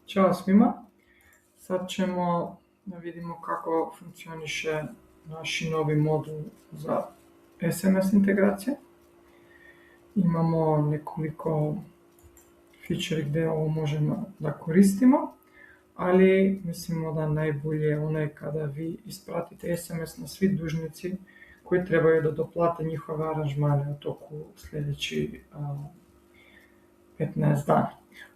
Ćao svima, sad ćemo da vidimo kako funkcioniše naš novi modul za SMS integracije. Imamo nekoliko feature gdje ovo možemo da koristimo, ali mislimo da najbolje je onaj kada vi ispratite SMS na svi dužnici koji trebaju da doplate njihove aranžmane u toku sljedeći 15 dana.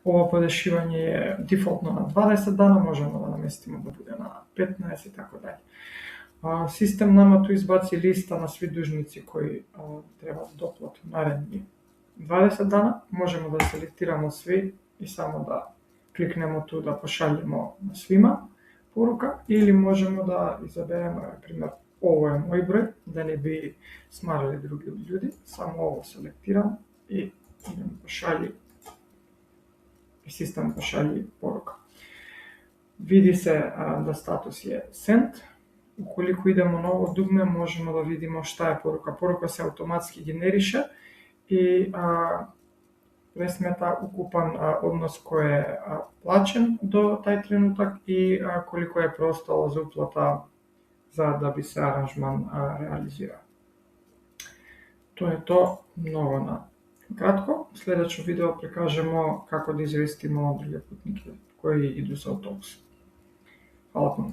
Ovo podešivanje je defaultno na 20 dana, možemo da namestimo da bude na 15 i tako dalje. Sistem nama tu izbaci lista na svi dužnici koji treba doplatu naredni 20 dana. Možemo da selektiramo svi i samo da kliknemo tu da pošaljemo na svima poruka, ili možemo da izaberemo, na primjer, ovo je moj broj, da ne bi smarali drugi ljudi, samo ovo selektiram i idem pošalji i sistem pošalji poruka. Vidi se da status je sent. Ukoliko idemo na ovo dugme, možemo da vidimo šta je poruka. Poruka se automatski generiše i presmeta ukupan odnos koji je plaćen do taj trenutak i koliko je preostalo za uplata da bi se aranžman realizirao. To je to, mnogo na kratko. U sljedećem videu prikažemo kako da izvestimo druge putnike koji idu sa autobusom. Hvala puno.